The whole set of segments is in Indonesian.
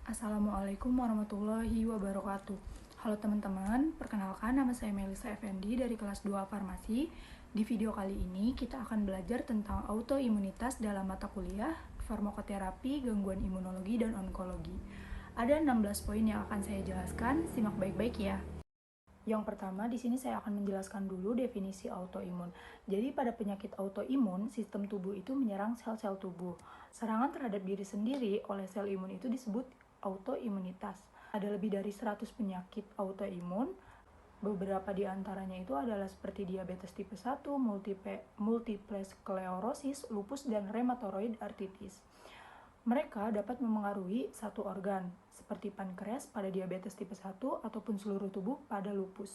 Assalamualaikum warahmatullahi wabarakatuh. Halo teman-teman, perkenalkan nama saya Melisa Effendi dari kelas 2 Farmasi. Di video kali ini kita akan belajar tentang autoimunitas dalam mata kuliah farmakoterapi, gangguan imunologi, dan onkologi. Ada 16 poin yang akan saya jelaskan, simak baik-baik ya. Yang pertama, di sini saya akan menjelaskan dulu definisi autoimun. Jadi pada penyakit autoimun, sistem tubuh itu menyerang sel-sel tubuh. Serangan terhadap diri sendiri oleh sel imun itu disebut autoimunitas. Ada lebih dari 100 penyakit autoimun. Beberapa di antaranya itu adalah seperti diabetes tipe 1, multiple sklerosis, lupus, dan rheumatoid arthritis. Mereka dapat memengaruhi satu organ, seperti pankreas pada diabetes tipe 1 ataupun seluruh tubuh pada lupus.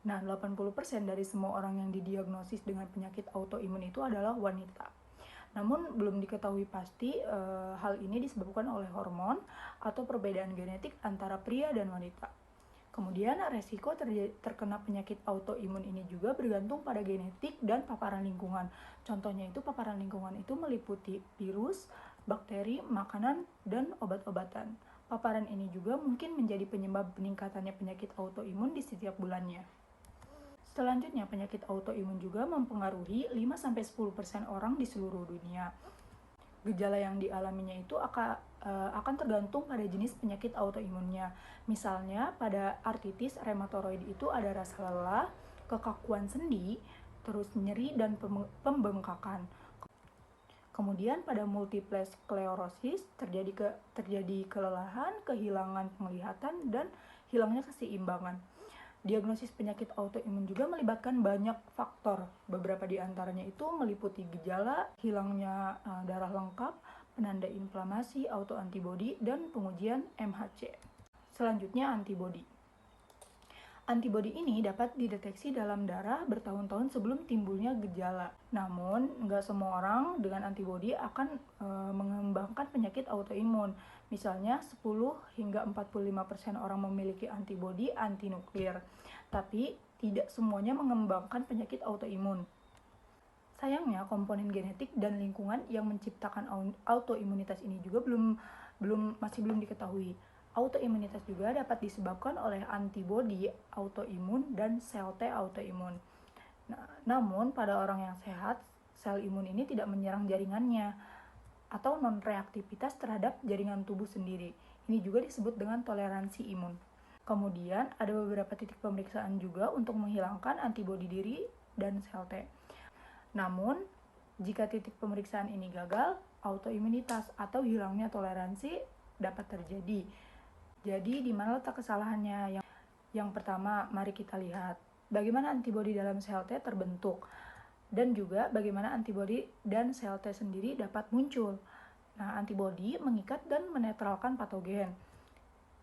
Nah, 80% dari semua orang yang didiagnosis dengan penyakit autoimun itu adalah wanita. Namun, belum diketahui pasti hal ini disebabkan oleh hormon atau perbedaan genetik antara pria dan wanita. Kemudian, resiko terkena penyakit autoimun ini juga bergantung pada genetik dan paparan lingkungan. Contohnya itu paparan lingkungan itu meliputi virus, bakteri, makanan, dan obat-obatan. Paparan ini juga mungkin menjadi penyebab peningkatannya penyakit autoimun di setiap bulannya. Selanjutnya, penyakit autoimun juga mempengaruhi 5-10% orang di seluruh dunia. Gejala yang dialaminya itu akan tergantung pada jenis penyakit autoimunnya. Misalnya, pada artritis rheumatoid itu ada rasa lelah, kekakuan sendi, terus nyeri, dan pembengkakan. Kemudian pada multiple sklerosis terjadi kelelahan, kehilangan penglihatan, dan hilangnya keseimbangan. Diagnosis penyakit autoimun juga melibatkan banyak faktor. Beberapa di antaranya itu meliputi gejala, hilangnya darah lengkap, penanda inflamasi, autoantibodi, dan pengujian MHC. Selanjutnya, antibodi. Antibodi ini dapat dideteksi dalam darah bertahun-tahun sebelum timbulnya gejala. Namun, nggak semua orang dengan antibodi akan mengembangkan penyakit autoimun. Misalnya, 10 hingga 45% orang memiliki antibodi antinukleer. Tapi, tidak semuanya mengembangkan penyakit autoimun. Sayangnya, komponen genetik dan lingkungan yang menciptakan autoimunitas ini juga masih belum diketahui. Autoimunitas juga dapat disebabkan oleh antibodi autoimun dan sel T autoimun. Namun, pada orang yang sehat, sel imun ini tidak menyerang jaringannya atau non-reaktivitas terhadap jaringan tubuh sendiri. Ini juga disebut dengan toleransi imun. Kemudian, ada beberapa titik pemeriksaan juga untuk menghilangkan antibodi diri dan sel T. Namun, jika titik pemeriksaan ini gagal, autoimunitas atau hilangnya toleransi dapat terjadi. Jadi, di mana letak kesalahannya? Yang pertama, mari kita lihat bagaimana antibodi dalam sel T terbentuk dan juga bagaimana antibodi dan sel T sendiri dapat muncul. Nah, antibodi mengikat dan menetralkan patogen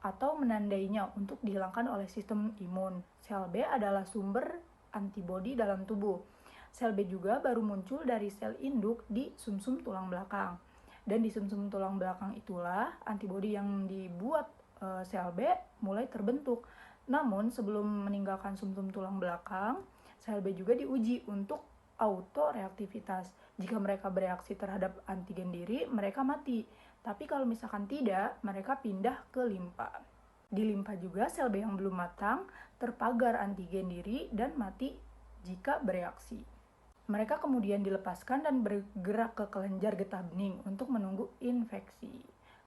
atau menandainya untuk dihilangkan oleh sistem imun. Sel B adalah sumber antibodi dalam tubuh. Sel B juga baru muncul dari sel induk di sumsum tulang belakang. Dan di sumsum tulang belakang itulah antibodi yang dibuat sel B mulai terbentuk. Namun sebelum meninggalkan sumsum tulang belakang, sel B juga diuji untuk autoreaktivitas. Jika mereka bereaksi terhadap antigen diri, mereka mati. Tapi kalau misalkan tidak, mereka pindah ke limpa. Di limpa juga sel B yang belum matang terpagar antigen diri dan mati jika bereaksi. Mereka kemudian dilepaskan dan bergerak ke kelenjar getah bening untuk menunggu infeksi.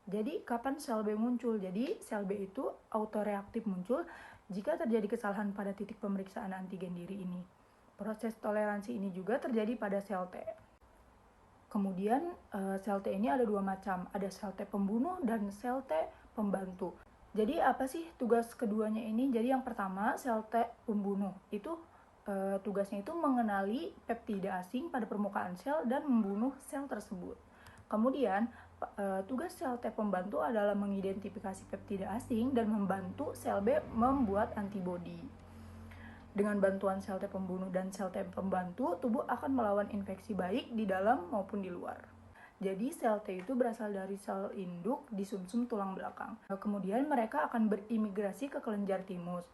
Jadi, kapan sel B muncul? Jadi, sel B itu autoreaktif muncul jika terjadi kesalahan pada titik pemeriksaan antigen diri ini. Proses toleransi ini juga terjadi pada sel T. Kemudian, sel T ini ada dua macam. Ada sel T pembunuh dan sel T pembantu. Jadi, apa sih tugas keduanya ini? Jadi, yang pertama, sel T pembunuh itu tugasnya itu mengenali peptida asing pada permukaan sel dan membunuh sel tersebut. Kemudian, tugas sel T pembantu adalah mengidentifikasi peptida asing dan membantu sel B membuat antibodi. Dengan bantuan sel T pembunuh dan sel T pembantu, tubuh akan melawan infeksi baik di dalam maupun di luar. Jadi sel T itu berasal dari sel induk di sumsum tulang belakang. Kemudian mereka akan berimigrasi ke kelenjar timus.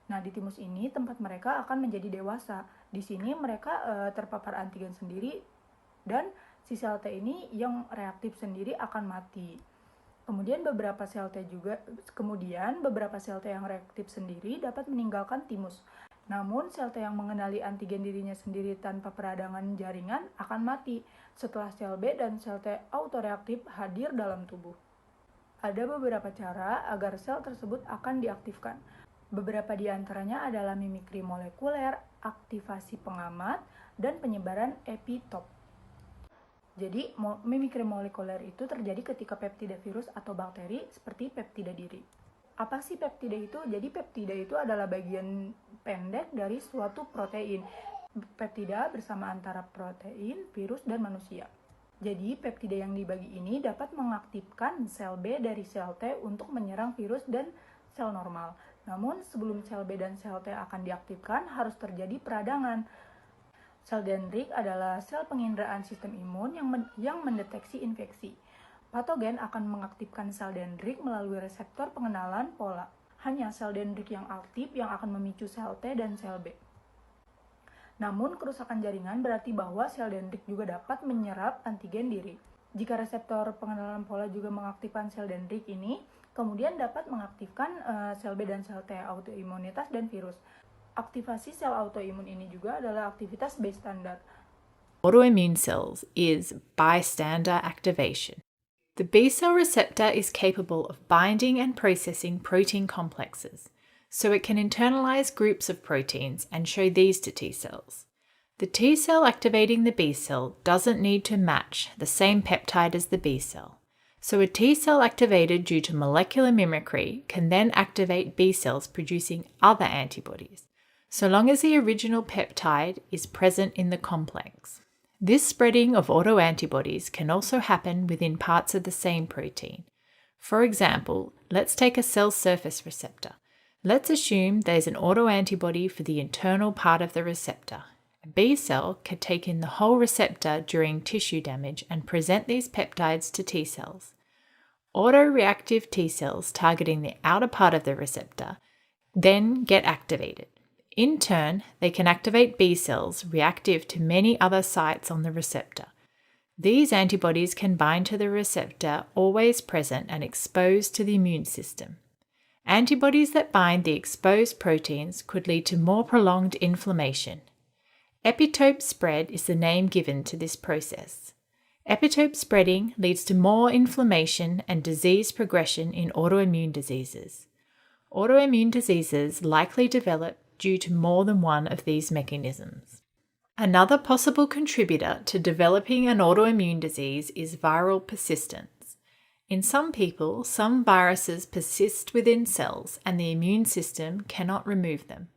Nah, di timus ini tempat mereka akan menjadi dewasa. Di sini mereka terpapar antigen sendiri dan si sel T ini yang reaktif sendiri akan mati. Kemudian beberapa sel T yang reaktif sendiri dapat meninggalkan timus. Namun sel T yang mengenali antigen dirinya sendiri tanpa peradangan jaringan akan mati setelah sel B dan sel T autoreaktif hadir dalam tubuh. Ada beberapa cara agar sel tersebut akan diaktifkan. Beberapa di antaranya adalah mimikri molekuler, aktivasi pengamat, dan penyebaran epitop. Jadi, mimikri molekuler itu terjadi ketika peptida virus atau bakteri seperti peptida diri. Apa sih peptida itu? Jadi, peptida itu adalah bagian pendek dari suatu protein. Peptida bersama antara protein, virus, dan manusia. Jadi, peptida yang dibagi ini dapat mengaktifkan sel B dari sel T untuk menyerang virus dan sel normal. Namun, sebelum sel B dan sel T akan diaktifkan, harus terjadi peradangan. Sel dendrit adalah sel penginderaan sistem imun yang mendeteksi infeksi. Patogen akan mengaktifkan sel dendrit melalui reseptor pengenalan pola. Hanya sel dendrit yang aktif yang akan memicu sel T dan sel B. Namun, kerusakan jaringan berarti bahwa sel dendrit juga dapat menyerap antigen diri. Jika reseptor pengenalan pola juga mengaktifkan sel dendrit ini, kemudian dapat mengaktifkan sel B dan sel T autoimunitas dan virus. Aktivasi sel autoimun ini juga adalah aktivitas bystander. Autoimmune cells is bystander activation. The B cell receptor is capable of binding and processing protein complexes, so it can internalize groups of proteins and show these to T cells. The T cell activating the B cell doesn't need to match the same peptide as the B cell, so a T cell activated due to molecular mimicry can then activate B cells producing other antibodies, so long as the original peptide is present in the complex. This spreading of autoantibodies can also happen within parts of the same protein. For example, let's take a cell surface receptor. Let's assume there's an autoantibody for the internal part of the receptor. A B cell can take in the whole receptor during tissue damage and present these peptides to T cells. Autoreactive T cells targeting the outer part of the receptor then get activated. In turn, they can activate B cells reactive to many other sites on the receptor. These antibodies can bind to the receptor always present and exposed to the immune system. Antibodies that bind the exposed proteins could lead to more prolonged inflammation. Epitope spread is the name given to this process. Epitope spreading leads to more inflammation and disease progression in autoimmune diseases. Autoimmune diseases likely develop due to more than one of these mechanisms. Another possible contributor to developing an autoimmune disease is viral persistence. In some people, some viruses persist within cells and the immune system cannot remove them.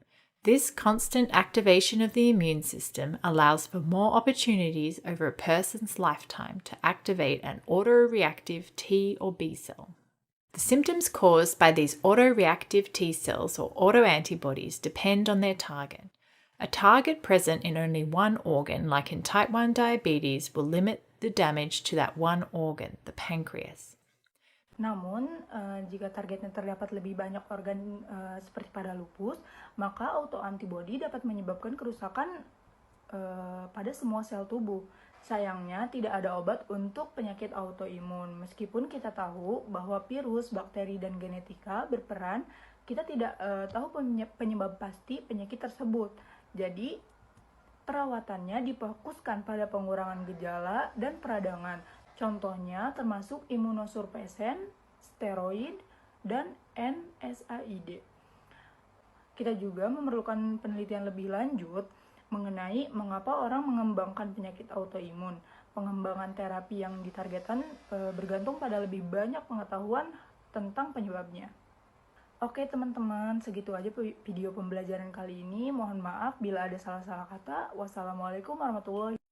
This constant activation of the immune system allows for more opportunities over a person's lifetime to activate an autoreactive T or B cell. The symptoms caused by these autoreactive T cells or autoantibodies depend on their target. A target present in only one organ, like in type 1 diabetes, will limit the damage to that one organ, the pancreas. Namun, jika targetnya terdapat lebih banyak organ seperti pada lupus, maka autoantibodi dapat menyebabkan kerusakan pada semua sel tubuh. Sayangnya, tidak ada obat untuk penyakit autoimun. Meskipun kita tahu bahwa virus, bakteri, dan genetika berperan, kita tidak tahu penyebab pasti penyakit tersebut. Jadi, perawatannya difokuskan pada pengurangan gejala dan peradangan. Contohnya termasuk imunosupresen, steroid, dan NSAID. Kita juga memerlukan penelitian lebih lanjut mengenai mengapa orang mengembangkan penyakit autoimun. Pengembangan terapi yang ditargetkan bergantung pada lebih banyak pengetahuan tentang penyebabnya. Oke teman-teman, segitu aja video pembelajaran kali ini. Mohon maaf bila ada salah-salah kata. Wassalamualaikum warahmatullahi wabarakatuh.